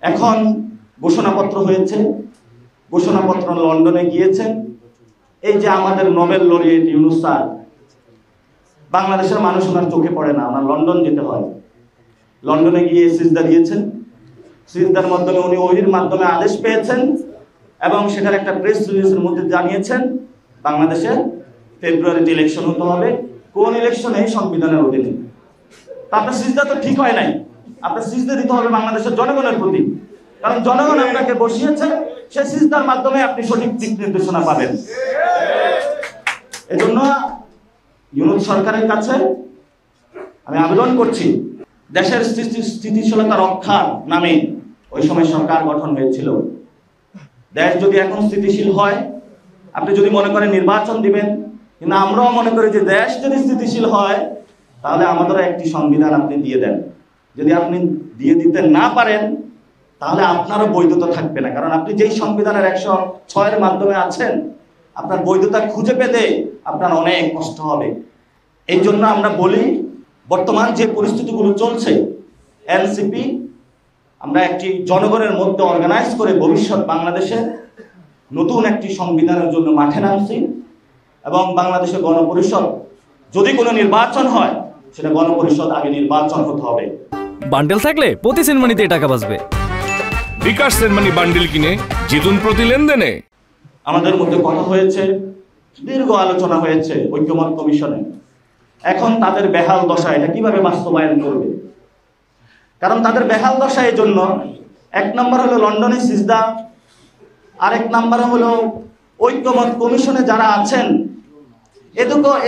এখন ঘোষণাপত্র হয়েছে, ঘোষণাপত্র লন্ডনে গিয়েছেন। এই যে আমাদের নোবেল লরিয়েট ইউনূস স্যার, বাংলাদেশের মানুষ ওনার চোখে পড়ে না, ওনার লন্ডন যেতে হয়। লন্ডনে গিয়ে সিজদা দিয়েছেন, সিজদার মাধ্যমে উনি ওহির মাধ্যমে আদেশ পেয়েছেন এবং সেখানে একটা প্রেস রিলিজের মধ্যে জানিয়েছেন বাংলাদেশে ফেব্রুয়ারিতে ইলেকশন হতে হবে। কোন ইলেকশনে? সংবিধানের অধীনে। তা আপনার সিজদা তো ঠিক হয় নাই, আপনার সিজদা দিতে হবে বাংলাদেশের জনগণের প্রতি, কারণ জনগণ আপনাকে বসিয়েছে, সে সিজদার মাধ্যমে আপনি সঠিক দিক নির্দেশনা পাবেন। এজন্য ইউনূস সরকারের কাছে আমি আবেদন করছি, দেশের স্থিতিশীলতা রক্ষার নামে ওই সময় সরকার গঠন হয়েছিল। দেশ যদি এখন স্থিতিশীল হয়, আপনি যদি মনে করেন নির্বাচন দিবেন, কিন্তু আমরাও মনে করি যে দেশ যদি স্থিতিশীল হয় তাহলে আমাদেরও একটি সংবিধান আপনি দিয়ে দেন। যদি আপনি দিয়ে দিতে না পারেন তাহলে আপনারও বৈধতা থাকবে না, কারণ আপনি যেই সংবিধানের 106-এর মাধ্যমে আছেন, আপনার বৈধতা খুঁজে পেতে আপনার অনেক কষ্ট হবে। এই জন্য আমরা বলি, বর্তমান যে পরিস্থিতিগুলো চলছে, এনসিপি আমরা একটি জনগণের মধ্যে অর্গানাইজ করে ভবিষ্যৎ বাংলাদেশে নতুন একটি সংবিধানের জন্য মাঠে নামছি এবং বাংলাদেশের গণপরিষদ যদি কোনো নির্বাচন হয়, সেটা গণপরিষদ আগে নির্বাচন হতে হবে। বান্ডেল থাকলে প্রতি সেনমানিতে টাকা বাঁচবে। বিকাশ সেনমানি বান্ডেল কিনে জিতুন প্রতি লেনদেনে। আমাদের মধ্যে কথা হয়েছে, দীর্ঘ আলোচনা হয়েছে ঐক্যমত কমিশনে। এখন তাদের বেহাল দশা, এটা কিভাবে বাস্তবায়ন করবে? কারণ তাদের বেহাল দশা এই জন্য, এক নম্বর হলো লন্ডনে সিজদা, আরেক নম্বরে হলো ঐক্যমত কমিশনে যারা আছেন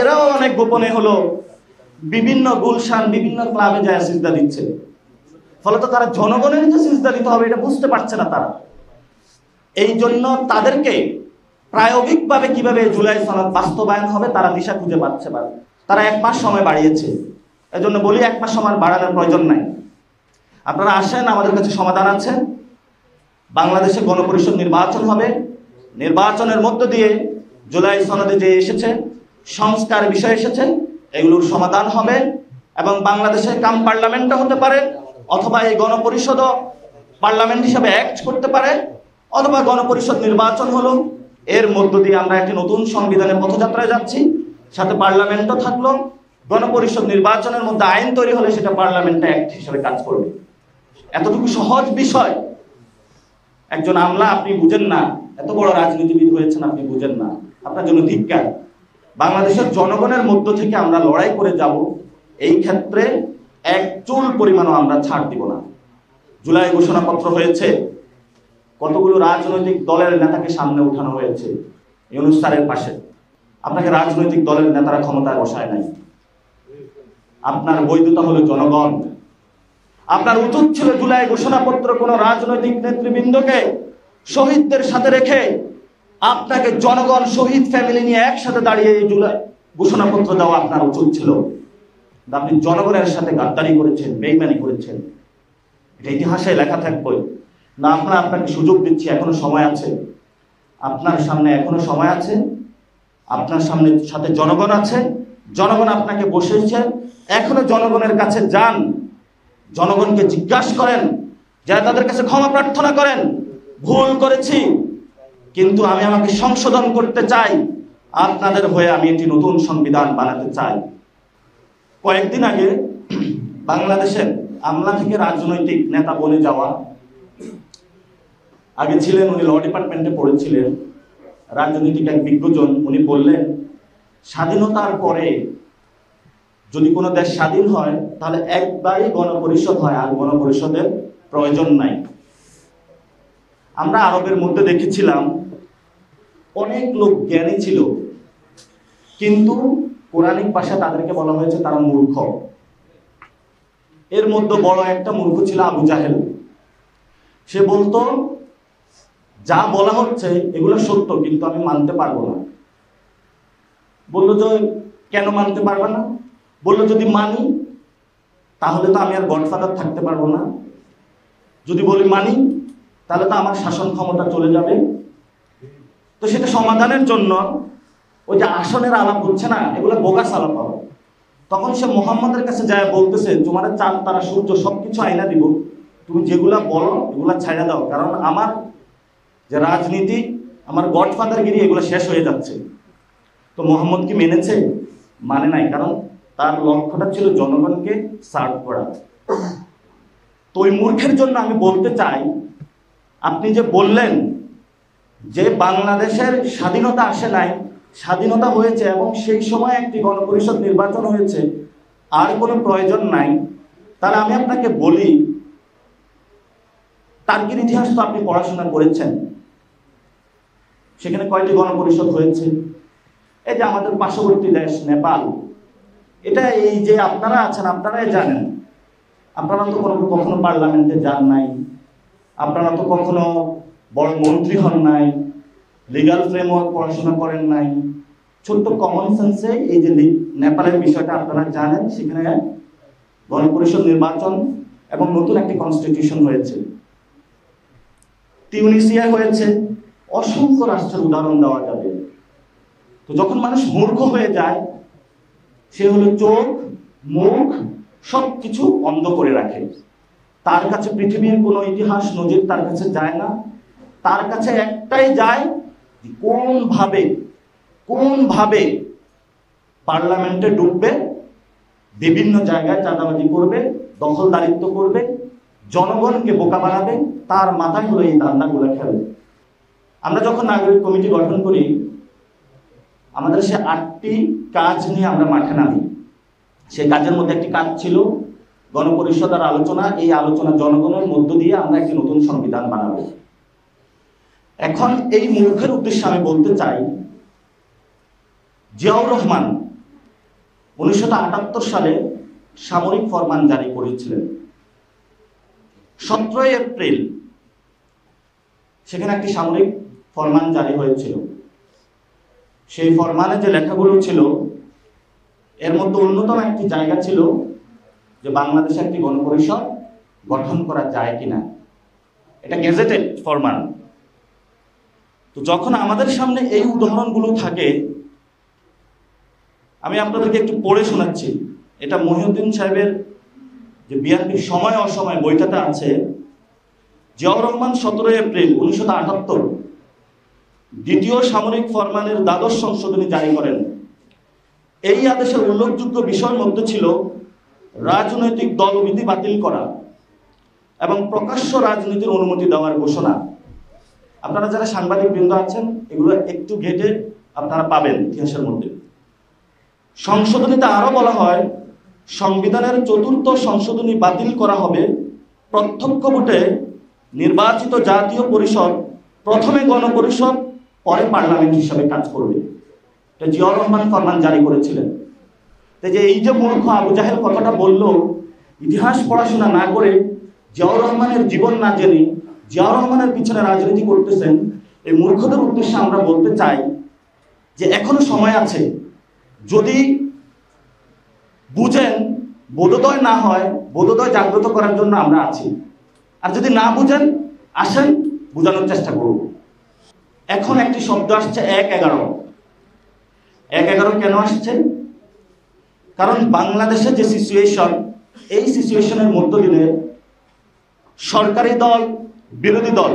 এরাও অনেক গোপনে হলো বিভিন্ন গুলশান, বিভিন্ন ক্লাবে যায় সিজদা দিচ্ছে। ফলত তারা জনগণের যে সিজদা দিতে হবে এটা বুঝতে পারছে না তারা। এই জন্য তাদেরকে প্রায়োগিকভাবে কিভাবে জুলাই সনদ বাস্তবায়ন হবে তারা দিশা খুঁজে পাচ্ছে না। তারা 1 মাস সময় বাড়িয়েছে। এজন্য বলি 1 মাস সময় বাড়ানোর প্রয়োজন নাই। আপনারা আসেন, আমাদের কাছে সমাধান আছে। বাংলাদেশে গণপরিষদ নির্বাচন হবে, নির্বাচনের মধ্য দিয়ে জুলাই সনদে যে এসেছে সংস্কার বিষয় এসেছে, এগুলোর সমাধান হবে এবং বাংলাদেশে কাম পার্লামেন্টও হতে পারে, অথবা এই গণপরিষদও পার্লামেন্ট হিসাবে অ্যাক্ট করতে পারে, অথবা গণপরিষদ নির্বাচন হলো, এর মধ্য দিয়ে আমরা একটি নতুন সংবিধানের পথযাত্রায় যাচ্ছি, সাথে পার্লামেন্টও থাকলো। গণপরিষদ নির্বাচনের মধ্যে আইন তৈরি হলে সেটা পার্লামেন্টে অ্যাক্ট হিসেবে কাজ করবে। এতটুকু সহজ বিষয় একজন আমলা আপনি বুঝেন না, এত বড় রাজনীতিবিদ হয়েছেন আপনি বুঝেন না, আপনার জন্য ধিক্কার। বাংলাদেশের জনগণের মধ্য থেকে আমরা লড়াই করে যাব, এই ক্ষেত্রে এক চুল পরিমাণও আমরা ছাড় দিব না। জুলাই ঘোষণাপত্র হয়েছে, কতগুলো রাজনৈতিক দলের নেতাকে সামনে উঠানো হয়েছে ইউনূস স্যারের পাশে। আপনাকে রাজনৈতিক দলের নেতারা ক্ষমতায় বসায় নাই, আপনার বৈধতা হলো জনগণ। আপনার উচিত ছিল জুলাই ঘোষণাপত্র কোন রাজনৈতিক নেতৃবৃন্দকে শহীদদের সাথে রেখে আপনাকে জনগণ শহীদ ফ্যামিলি নিয়ে একসাথে দাঁড়িয়ে এই জুলাই ঘোষণাপত্র দেওয়া আপনার উচিত ছিল। আপনি জনগণের সাথে গাদ্দারি করেছেন, বেইমানি করেছেন, এটা ইতিহাসে লেখা থাকবে না। আপনাকে সুযোগ দিচ্ছি, এখনো সময় আছে, আপনার সামনে এখনো সময় আছে, আপনার সামনে সাথে জনগণ আছে, জনগণ আপনাকে বসেছে, এখনো জনগণের কাছে যান, জনগণকে জিজ্ঞাসা করেন, যারা তাদের কাছে ক্ষমা প্রার্থনা করেন, ভুল করেছি কিন্তু আমি আমাকে সংশোধন করতে চাই, আপনাদের হয়ে আমি একটি নতুন সংবিধান বানাতে চাই। কয়েকদিন আগে বাংলাদেশের আমলা থেকে রাজনৈতিক নেতা বলে যাওয়া, আগে ছিলেন উনি ল ডিপার্টমেন্টে পড়েছিলেন, রাজনৈতিক এক বিজ্ঞজন, উনি বললেন স্বাধীনতার পরে যদি কোনো দেশ স্বাধীন হয় তাহলে একবারই গণপরিষদ হয়, আর গণপরিষদের প্রয়োজন নাই। আমরা আরবের মধ্যে দেখেছিলাম অনেক লোক জ্ঞানী ছিল, কিন্তু কোরআনিক ভাষায় তাদেরকে বলা হয়েছে তারা মূর্খ। এর মধ্যে বড় একটা মূর্খ ছিল আবু জাহেল। সে বলতো যা বলা হচ্ছে এগুলো সত্য, কিন্তু আমি মানতে পারবো না। বললো যে কেন মানতে পারবে না? বললো যদি মানি তাহলে তো আমি আর গডফাদার থাকতে পারবো না, যদি বলি মানি তাহলে তো আমার শাসন ক্ষমতা চলে যাবে। তো সেটা সমাধানের জন্য ওই যে আসনের আলাপ হচ্ছে না, এগুলো বোগাস আলাপ হবে। তখন সে মুহাম্মদের কাছে যায় বলতেছে তোমার চাঁদ তারা সূর্য সবকিছু আইনা দিব, তুমি যেগুলা বলো এগুলা ছাইড়া দাও, কারণ আমার যে রাজনীতি, আমার গডফাদারগিরি এগুলো শেষ হয়ে যাচ্ছে। তো মোহাম্মদ কি মেনেছে? মানে নাই, কারণ তার লক্ষ্যটা ছিল জনগণকে সার্ভ করা। তো ওই মূর্খের জন্য আমি বলতে চাই, আপনি যে বললেন যে বাংলাদেশের স্বাধীনতা আসে নাই, স্বাধীনতা হয়েছে এবং সেই সময় একটি গণপরিষদ নির্বাচন হয়েছে, আর কোনো প্রয়োজন নাই, তাহলে আমি আপনাকে বলি, টার্কির ইতিহাস তো আপনি পড়াশোনা করেছেন। সেখানে কয়টি গণপরিষদ হয়েছে? এই যে আমাদের পার্শ্ববর্তী দেশ নেপাল, এটা এই যে আপনারা আছেন আপনারাই জানেন। আপনারা তো কখনো পার্লামেন্টে যান নাই, আপনারা তো কখনো বড় মন্ত্রী হন নাই, লিগাল ফ্রেমওয়ার্ক পড়াশোনা করেন নাই। ছোট্ট কমন সেন্সে এই যে নেপালের বিষয়টা আপনারা জানেন, সেখানে গণপরিষদ নির্বাচন এবং নতুন একটি কনস্টিটিউশন হয়েছে। তিউনিসিয়া হয়েছে, অসংখ্য রাষ্ট্রের উদাহরণ দেওয়া যাবে। তো যখন মানুষ মূর্খ হয়ে যায়, সে হলো চোখ মুখ সবকিছু অন্ধ করে রাখে। তার কাছে পৃথিবীর কোনো ইতিহাস নজির তার কাছে যায় না। তার কাছে একটাই যায়, কোনভাবে পার্লামেন্টে ঢুকবে, বিভিন্ন জায়গায় চাঁদাবাজি করবে, দখলদারিত্ব করবে, জনগণকে বোকা বানাবে, তার মাথায় হলো এই ধান্দাগুলো খেলে। আমরা যখন নাগরিক কমিটি গঠন করি, আমাদের সে 8টি কাজ নিয়ে আমরা মাঠে নামি। সেই কাজের মধ্যে একটি কাজ ছিল গণপরিষদের আলোচনা। এই আলোচনা জনগণের মধ্য দিয়ে আমরা একটি নতুন সংবিধান বানাবো। এখন এই মূর্খের উদ্দেশ্যে আমি বলতে চাই, জিয়াউর রহমান 1978 সালে সামরিক ফরমান জারি করেছিলেন। 17 এপ্রিল সেখানে একটি সামরিক ফরমান জারি হয়েছিল। সেই ফরমানে যে লেখাগুলো ছিল, এর মধ্যে অন্যতম একটি জায়গা ছিল যে বাংলাদেশে একটি গণপরিষদ গঠন করা যায় কিনা। এটা গেজেটেড ফরমান। তো যখন আমাদের সামনে এই উদাহরণগুলো থাকে, আমি আপনাদেরকে একটু পড়ে শোনাচ্ছি। এটা মহিউদ্দিন সাহেবের যে বিএনপির সময় অসময় বইটাতে আছে। জিয়াউর রহমান 17 এপ্রিল 1978 দ্বিতীয় সামরিক ফরমানের দ্বাদশ সংশোধনী জারি করেন। এই আদেশের উল্লেখযোগ্য বিষয়ের মধ্যে ছিল রাজনৈতিক দলবিধি বাতিল করা এবং প্রকাশ্য রাজনীতির অনুমতি দেওয়ার ঘোষণা। আপনারা যারা সাংবাদিক বৃন্দ আছেন, এগুলো একটু ঘেটে আপনারা পাবেন ইতিহাসের মধ্যে। সংশোধনীতে আরো বলা হয়, সংবিধানের 4র্থ সংশোধনী বাতিল করা হবে। প্রত্যক্ষ ভোটে নির্বাচিত জাতীয় পরিষদ প্রথমে গণপরিষদ, পরে পার্লামেন্ট হিসাবে কাজ করবে। এটা জিয়াউর রহমান ফরমান জারি করেছিলেন। যে এই যে মূর্খ আবু জাহেল কথাটা বলল, ইতিহাস পড়াশোনা না করে, জিয়াউর রহমানের জীবন না জেনে জিয়াউর রহমানের পিছনে রাজনীতি করতেছেন, এই মূর্খদের উদ্দেশ্যে আমরা বলতে চাই যে এখনো সময় আছে। যদি বুঝেন, বোধোদয় না হয়, বোধোদয় জাগ্রত করার জন্য আমরা আছি। আর যদি না বুঝেন, আসেন, বোঝানোর চেষ্টা করব। এখন একটি শব্দ আসছে 1-11। 1-11 কেন আসছে? কারণ বাংলাদেশে যে সিচুয়েশন, এই সিচুয়েশনের মধ্য দিয়ে সরকারি দল বিরোধী দল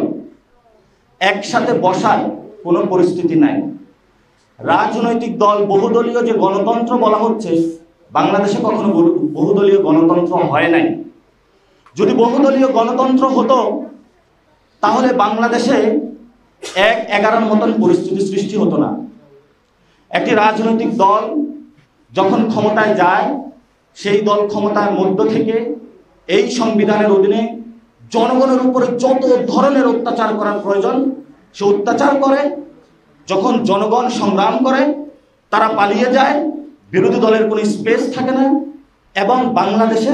একসাথে বসার কোনো পরিস্থিতি নাই। রাজনৈতিক দল বহুদলীয় যে গণতন্ত্র বলা হচ্ছে, বাংলাদেশে কখনো বহুদলীয় গণতন্ত্র হয় নাই। যদি বহুদলীয় গণতন্ত্র হতো, তাহলে বাংলাদেশে 1-11 মতন পরিস্থিতি সৃষ্টি হতো না। একটি রাজনৈতিক দল যখন ক্ষমতায় যায়, সেই দল ক্ষমতার মধ্য থেকে এই সংবিধানের অধীনে জনগণের উপরে যত ধরনের অত্যাচার করার প্রয়োজন সে অত্যাচার করে। যখন জনগণ সংগ্রাম করে, তারা পালিয়ে যায়, বিরোধী দলের কোনো স্পেস থাকে না। এবং বাংলাদেশে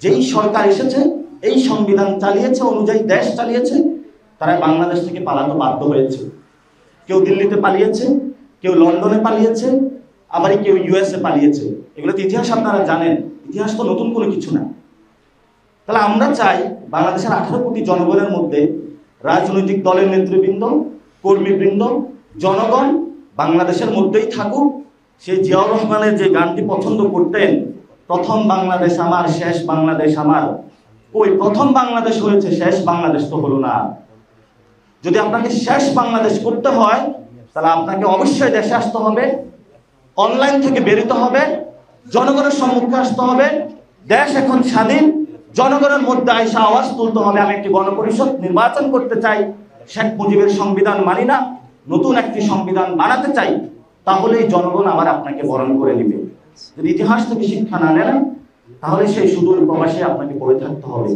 যেই সরকার এসেছে, এই সংবিধান চালিয়েছে, অনুযায়ী দেশ চালিয়েছে, তারা বাংলাদেশ থেকে পালাতে বাধ্য হয়েছে। কেউ দিল্লিতে পালিয়েছে, কেউ লন্ডনে পালিয়েছে, আবার কেউ ইউএসএ পালিয়েছে। এগুলো তো ইতিহাস আপনারা জানেন, ইতিহাস তো নতুন কোনো কিছু না। তাহলে আমরা চাই বাংলাদেশের 18 কোটি জনগণের মধ্যে রাজনৈতিক দলের নেতৃবৃন্দ, কর্মীবৃন্দ, জনগণ বাংলাদেশের মধ্যেই থাকুক। সেই জিয়াউর রহমানের যে গানটি পছন্দ করতেন, প্রথম বাংলাদেশ আমার, শেষ বাংলাদেশ আমার, ওই প্রথম বাংলাদেশ হয়েছে, শেষ বাংলাদেশ তো হলো না। যদি আপনাকে শেষ বাংলাদেশ করতে হয় তাহলে আপনাকে অবশ্যই দেশে আসতে হবে, অনলাইন থেকে বেরোতে হবে, জনগণের সম্মুখে আসতে হবে। দেশ এখন স্বাধীন, জনগণের মধ্যে আইসা আওয়াজ তুলতে হবে, আমি একটি গণপরিষদ নির্বাচন করতে চাই, শেখ মুজিবের সংবিধান মানি না, নতুন একটি সংবিধান বানাতে চাই। তাহলেই জনগণ আবার আপনাকে বরণ করে নেবে। যদি ইতিহাস থেকে শিক্ষা না নেন তাহলে সেই সুদূর প্রবাসে আপনাকে পড়ে থাকতে হবে।